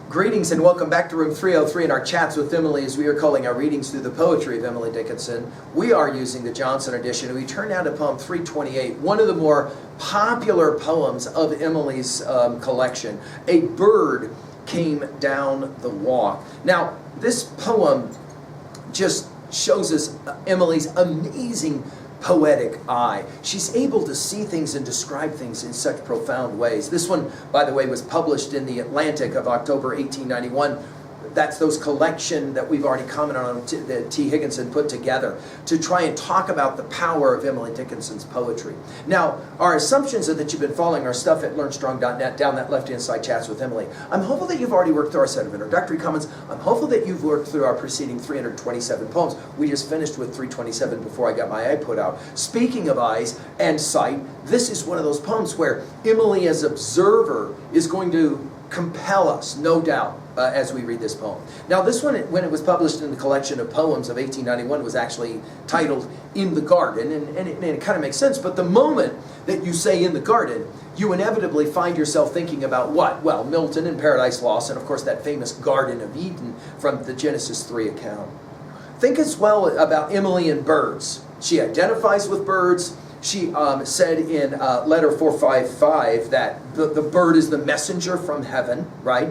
Greetings and welcome back to room 303 in our chats with Emily, as we are calling our readings through the poetry of Emily Dickinson. We are using the Johnson edition, and we turn now to poem 328, one of the more popular poems of Emily's collection. A bird came down the walk. Now, this poem just shows us Emily's amazing poetic eye. She's able to see things and describe things in such profound ways. This one, by the way, was published in the Atlantic of October 1891. That's those collection that we've already commented on that T. Higginson put together to try and talk about the power of Emily Dickinson's poetry. Now, our assumptions are that you've been following our stuff at learnstrong.net down that left-hand side chats with Emily. I'm hopeful that you've already worked through our set of introductory comments. I'm hopeful that you've worked through our preceding 327 poems. We just finished with 327 before I got my eye put out. Speaking of eyes and sight, this is one of those poems where Emily as observer is going to compel us, no doubt, as we read this poem. Now, this one, when it was published in the collection of poems of 1891, was actually titled In the Garden, and it kind of makes sense, but the moment that you say in the garden, you inevitably find yourself thinking about what? Well, Milton and Paradise Lost, and of course that famous Garden of Eden from the Genesis 3 account. Think as well about Emily and birds. She identifies with birds. She said in letter 455 that the bird is the messenger from heaven, right?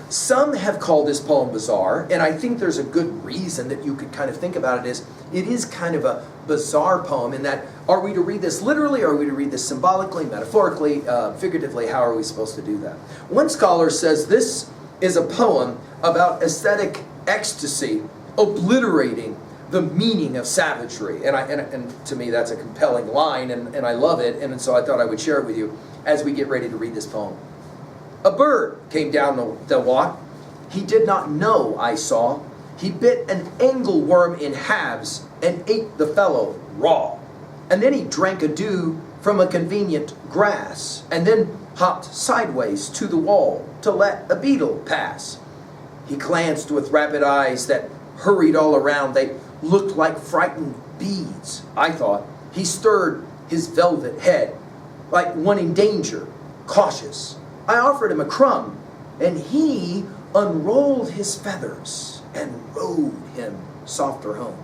Some have called this poem bizarre, and I think there's a good reason that you could kind of think about it is kind of a bizarre poem in that, are we to read this literally, or are we to read this symbolically, metaphorically, figuratively? How are we supposed to do that? One scholar says this is a poem about aesthetic ecstasy, obliterating the meaning of savagery. And to me that's a compelling line, and I love it, and so I thought I would share it with you as we get ready to read this poem. A bird came down the walk. He did not know, I saw. He bit an angleworm in halves and ate the fellow raw. And then he drank a dew from a convenient grass, and then hopped sideways to the wall to let a beetle pass. He glanced with rapid eyes that hurried all around. They looked like frightened beads, I thought. He stirred his velvet head like one in danger, cautious. I offered him a crumb, and he unrolled his feathers and rowed him softer home.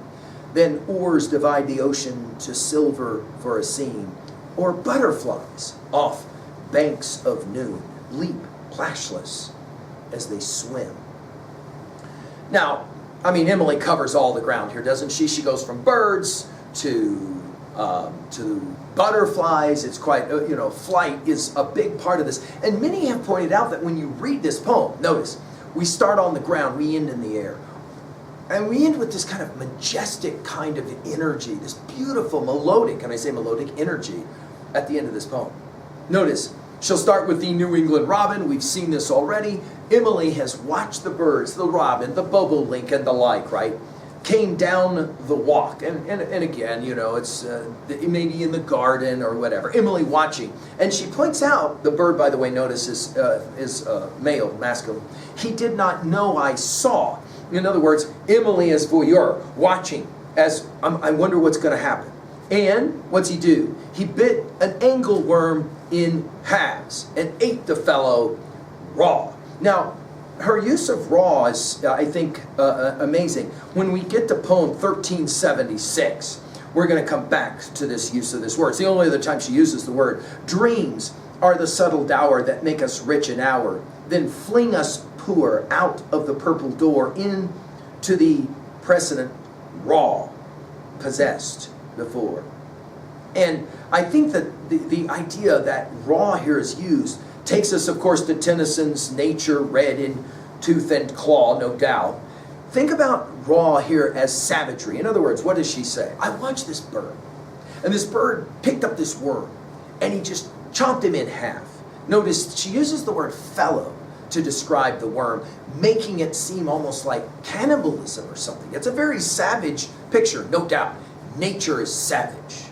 Then oars divide the ocean to silver for a seam, or butterflies off banks of noon leap plashless as they swim. Now, I mean, Emily covers all the ground here, doesn't she? She goes from birds to butterflies. It's quite, flight is a big part of this. And many have pointed out that when you read this poem, notice, we start on the ground, we end in the air. And we end with this kind of majestic kind of energy, this beautiful melodic, and I say melodic energy, at the end of this poem. Notice, she'll start with the New England robin. We've seen this already. Emily has watched the birds, the robin, the bobolink, and the like, right? Came down the walk. And again, it's maybe in the garden or whatever. Emily watching. And she points out, the bird, by the way, notice is male, masculine. He did not know I saw. In other words, Emily as voyeur, watching, as I wonder what's going to happen. And what's he do? He bit an angleworm in halves and ate the fellow raw. Now, her use of raw is, I think, amazing. When we get to poem 1376, we're going to come back to this use of this word. It's the only other time she uses the word. Dreams are the subtle dower that make us rich an hour, then fling us poor out of the purple door into the precedent raw, possessed before. And I think that the idea that raw here is used takes us, of course, to Tennyson's nature red in tooth and claw, no doubt. Think about raw here as savagery. In other words, what does she say? I watched this bird, and this bird picked up this worm, and he just chomped him in half. Notice she uses the word fellow to describe the worm, making it seem almost like cannibalism or something. It's a very savage picture, no doubt. Nature is savage.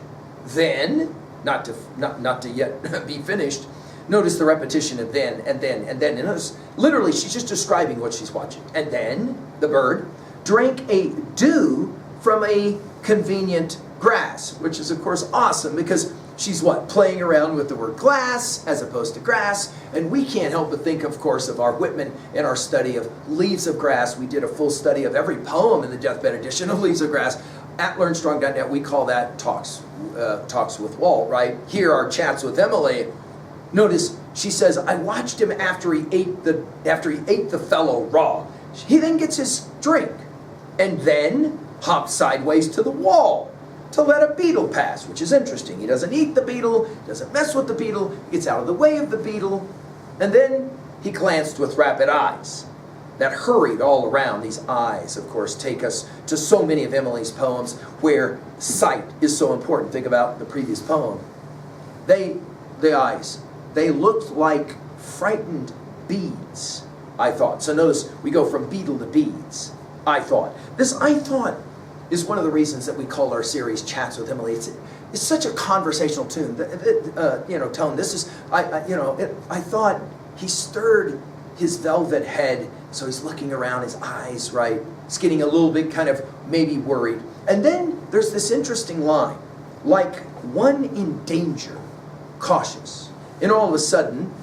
Then, not to yet be finished, notice the repetition of then, and then, and then. And notice, literally, she's just describing what she's watching. And then, the bird drank a dew from a convenient grass, which is, of course, awesome, because She's what? Playing around with the word glass as opposed to grass. And we can't help but think, of course, of our Whitman in our study of Leaves of Grass. We did a full study of every poem in the deathbed edition of Leaves of Grass. At LearnStrong.net, we call that Talks with Walt, right? Here are Chats with Emily. Notice she says, I watched him after he ate the fellow raw. He then gets his drink and then hops sideways to the wall to let a beetle pass, which is interesting. He doesn't eat the beetle, doesn't mess with the beetle, gets out of the way of the beetle, and then he glanced with rapid eyes that hurried all around. These eyes, of course, take us to so many of Emily's poems where sight is so important. Think about the previous poem. The eyes, they looked like frightened beads, I thought. So notice we go from beetle to beads. I thought. This I thought is one of the reasons that we call our series Chats with Emily. It's such a conversational tone. This is I thought he stirred his velvet head, so he's looking around, his eyes, right? He's getting a little bit kind of maybe worried. And then there's this interesting line, like one in danger, cautious. And all of a sudden,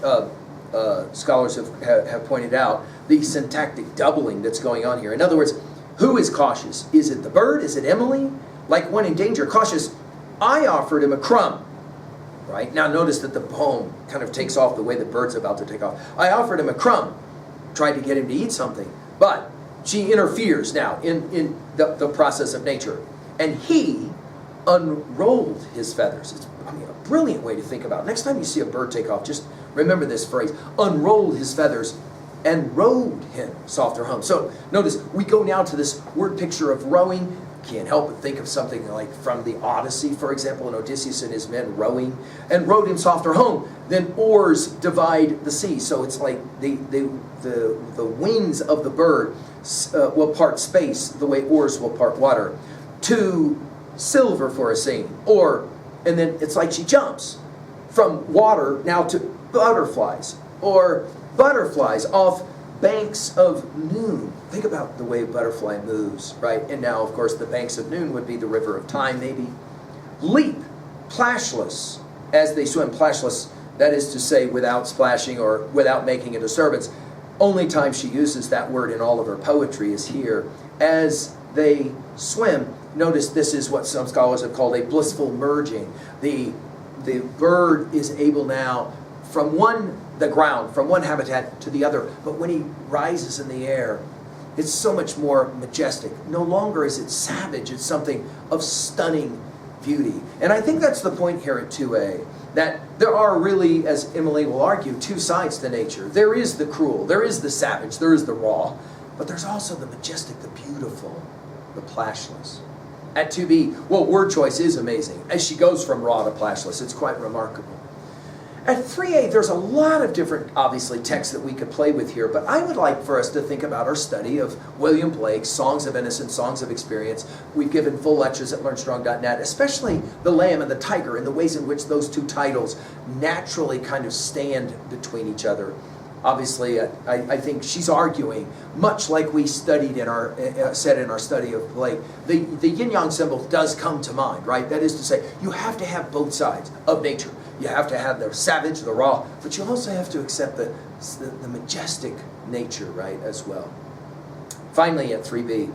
scholars have pointed out the syntactic doubling that's going on here. In other words, who is cautious? Is it the bird? Is it Emily? Like one in danger, cautious. I offered him a crumb. Right? Now notice that the poem kind of takes off the way the bird's about to take off. I offered him a crumb. Tried to get him to eat something. But she interferes now in the process of nature. And he unrolled his feathers. It's a brilliant way to think about it. Next time you see a bird take off, just remember this phrase. Unrolled his feathers and rowed him softer home. So notice we go now to this word picture of rowing. Can't help but think of something like from the Odyssey, for example, and Odysseus and his men rowing and rowed him softer home. Then oars divide the sea. So it's like the wings of the bird will part space the way oars will part water. To silver for a scene. And then it's like she jumps from water now to butterflies. Or butterflies off banks of noon. Think about the way a butterfly moves, right? And now, of course, the banks of noon would be the river of time, maybe. Leap, plashless, as they swim. Plashless, that is to say, without splashing or without making a disturbance. Only time she uses that word in all of her poetry is here. As they swim, notice this is what some scholars have called a blissful merging. The bird is able now from the ground, from one habitat to the other. But when he rises in the air, it's so much more majestic. No longer is it savage, it's something of stunning beauty. And I think that's the point here at 2a, that there are really, as Emily will argue, two sides to nature. There is the cruel, there is the savage, there is the raw, but there's also the majestic, the beautiful, the plashless. At 2b, well, word choice is amazing. As she goes from raw to plashless, it's quite remarkable. At 3a, there's a lot of different, obviously, texts that we could play with here, but I would like for us to think about our study of William Blake's Songs of Innocence, Songs of Experience. We've given full lectures at LearnStrong.net, especially The Lamb and the Tiger, and the ways in which those two titles naturally kind of stand between each other. Obviously, I think she's arguing, much like we studied in our said in our study of Blake, the yin-yang symbol does come to mind, right? That is to say, you have to have both sides of nature. You have to have the savage, the raw, but you also have to accept the majestic nature, right, as well. Finally, at 3b,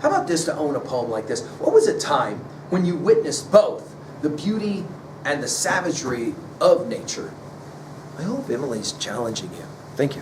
how about this to own a poem like this? What was a time when you witnessed both the beauty and the savagery of nature? I hope Emily's challenging you. Thank you.